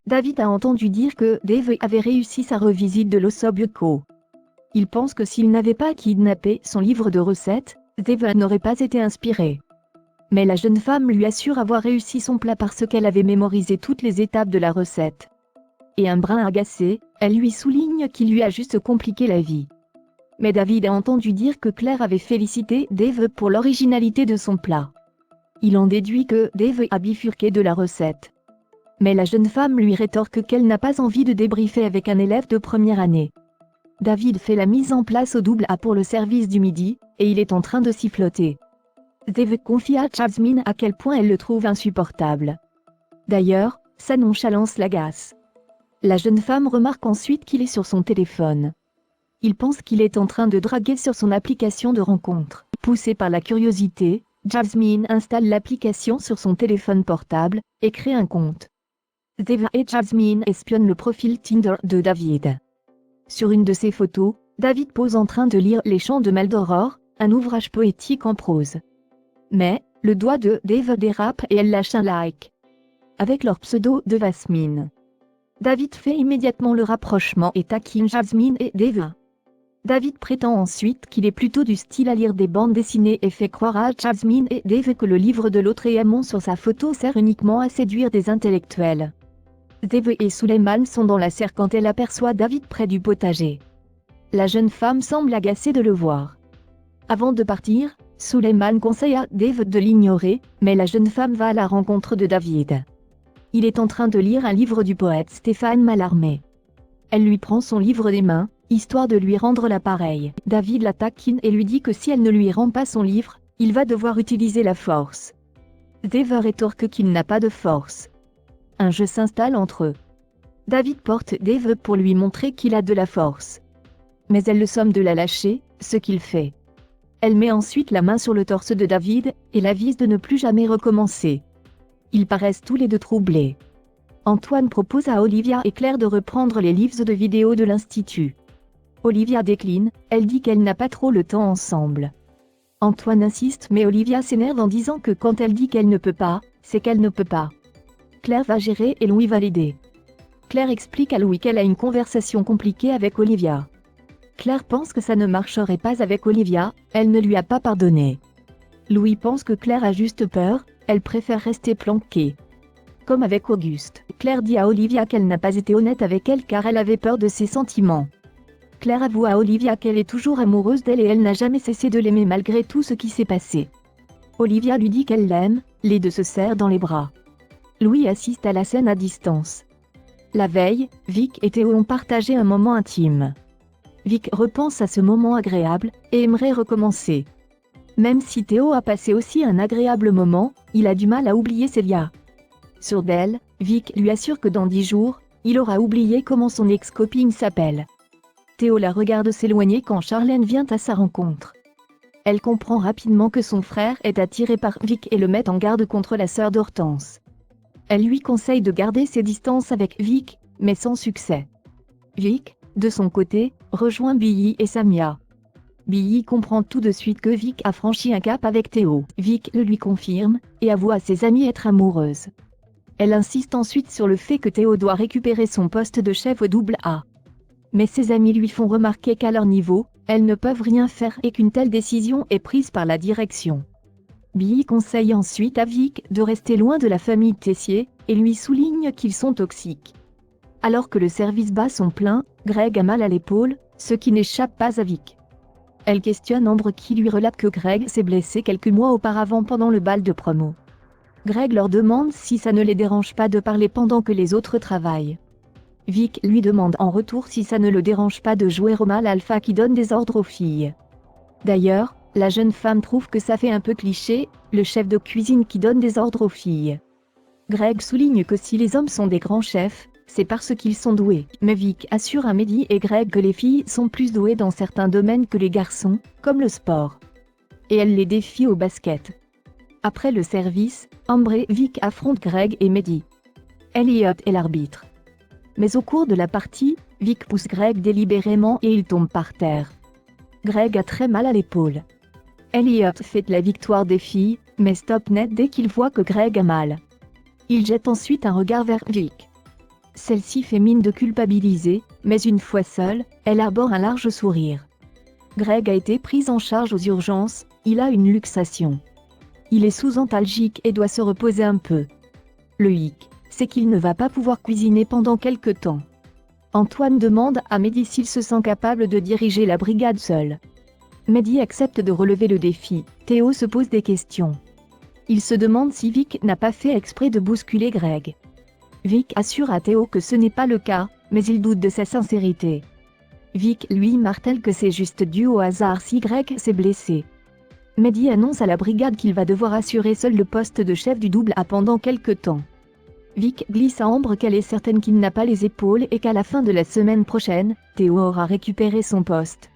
David a entendu dire que Dave avait réussi sa revisite de l'ossobuco. Il pense que s'il n'avait pas kidnappé son livre de recettes, Dave n'aurait pas été inspiré. Mais la jeune femme lui assure avoir réussi son plat parce qu'elle avait mémorisé toutes les étapes de la recette. Et un brin agacé, elle lui souligne qu'il lui a juste compliqué la vie. Mais David a entendu dire que Claire avait félicité Dave pour l'originalité de son plat. Il en déduit que Dave a bifurqué de la recette. Mais la jeune femme lui rétorque qu'elle n'a pas envie de débriefer avec un élève de première année. David fait la mise en place au double A pour le service du midi, et il est en train de siffloter. Dave confie à Jasmine à quel point elle le trouve insupportable. D'ailleurs, sa nonchalance l'agace. La jeune femme remarque ensuite qu'il est sur son téléphone. Il pense qu'il est en train de draguer sur son application de rencontre. Poussée par la curiosité, Jasmine installe l'application sur son téléphone portable et crée un compte. Dave et Jasmine espionnent le profil Tinder de David. Sur une de ses photos, David pose en train de lire Les Chants de Maldoror, un ouvrage poétique en prose. Mais, le doigt de Dave dérape et elle lâche un like. Avec leur pseudo de Vasmine. David fait immédiatement le rapprochement et taquine Jasmine et Dave. David prétend ensuite qu'il est plutôt du style à lire des bandes dessinées et fait croire à Jasmine et Dave que le livre de l'autre Éamon sur sa photo sert uniquement à séduire des intellectuels. Dave et Suleiman sont dans la serre quand elle aperçoit David près du potager. La jeune femme semble agacée de le voir. Avant de partir, Suleiman conseille à Dave de l'ignorer, mais la jeune femme va à la rencontre de David. Il est en train de lire un livre du poète Stéphane Mallarmé. Elle lui prend son livre des mains, histoire de lui rendre l'appareil. David la taquine et lui dit que si elle ne lui rend pas son livre, il va devoir utiliser la force. Dave rétorque qu'il n'a pas de force. Un jeu s'installe entre eux. David porte Dave pour lui montrer qu'il a de la force. Mais elle le somme de la lâcher, ce qu'il fait. Elle met ensuite la main sur le torse de David, et l'avise de ne plus jamais recommencer. Ils paraissent tous les deux troublés. Antoine propose à Olivia et Claire de reprendre les livres de vidéo de l'Institut. Olivia décline, elle dit qu'elle n'a pas trop le temps ensemble. Antoine insiste mais Olivia s'énerve en disant que quand elle dit qu'elle ne peut pas, c'est qu'elle ne peut pas. Claire va gérer et Louis va l'aider. Claire explique à Louis qu'elle a une conversation compliquée avec Olivia. Claire pense que ça ne marcherait pas avec Olivia, elle ne lui a pas pardonné. Louis pense que Claire a juste peur, elle préfère rester planquée. Comme avec Auguste, Claire dit à Olivia qu'elle n'a pas été honnête avec elle car elle avait peur de ses sentiments. Claire avoue à Olivia qu'elle est toujours amoureuse d'elle et elle n'a jamais cessé de l'aimer malgré tout ce qui s'est passé. Olivia lui dit qu'elle l'aime, les deux se serrent dans les bras. Louis assiste à la scène à distance. La veille, Vic et Théo ont partagé un moment intime. Vic repense à ce moment agréable et aimerait recommencer. Même si Théo a passé aussi un agréable moment, il a du mal à oublier Célia. Sur d'elle, Vic lui assure que dans 10 jours, il aura oublié comment son ex-copine s'appelle. Théo la regarde s'éloigner quand Charlène vient à sa rencontre. Elle comprend rapidement que son frère est attiré par Vic et le met en garde contre la sœur d'Hortense. Elle lui conseille de garder ses distances avec Vic, mais sans succès. Vic, de son côté, rejoint Billy et Samia. Billy comprend tout de suite que Vic a franchi un cap avec Théo. Vic le lui confirme, et avoue à ses amis être amoureuse. Elle insiste ensuite sur le fait que Théo doit récupérer son poste de chef au double A. Mais ses amis lui font remarquer qu'à leur niveau, elles ne peuvent rien faire et qu'une telle décision est prise par la direction. Billy conseille ensuite à Vic de rester loin de la famille Tessier, et lui souligne qu'ils sont toxiques. Alors que le service bat son plein, Greg a mal à l'épaule, ce qui n'échappe pas à Vic. Elle questionne Ambre qui lui relate que Greg s'est blessé quelques mois auparavant pendant le bal de promo. Greg leur demande si ça ne les dérange pas de parler pendant que les autres travaillent. Vic lui demande en retour si ça ne le dérange pas de jouer au mâle alpha qui donne des ordres aux filles. D'ailleurs, la jeune femme trouve que ça fait un peu cliché, le chef de cuisine qui donne des ordres aux filles. Greg souligne que si les hommes sont des grands chefs, c'est parce qu'ils sont doués. Mais Vic assure à Mehdi et Greg que les filles sont plus douées dans certains domaines que les garçons, comme le sport. Et elle les défie au basket. Après le service, Ambre et Vic affrontent Greg et Mehdi. Elliot est l'arbitre. Mais au cours de la partie, Vic pousse Greg délibérément et il tombe par terre. Greg a très mal à l'épaule. Elliot fête la victoire des filles, mais stoppe net dès qu'il voit que Greg a mal. Il jette ensuite un regard vers Vic. Celle-ci fait mine de culpabiliser, mais une fois seule, elle arbore un large sourire. Greg a été pris en charge aux urgences, il a une luxation. Il est sous-antalgique et doit se reposer un peu. Le hic, c'est qu'il ne va pas pouvoir cuisiner pendant quelque temps. Antoine demande à Mehdi s'il se sent capable de diriger la brigade seul. Mehdi accepte de relever le défi. Théo se pose des questions. Il se demande si Vic n'a pas fait exprès de bousculer Greg. Vic assure à Théo que ce n'est pas le cas, mais il doute de sa sincérité. Vic lui martèle que c'est juste dû au hasard si Greg s'est blessé. Mehdi annonce à la brigade qu'il va devoir assurer seul le poste de chef du double A pendant quelque temps. Vic glisse à Ambre qu'elle est certaine qu'il n'a pas les épaules et qu'à la fin de la semaine prochaine, Théo aura récupéré son poste.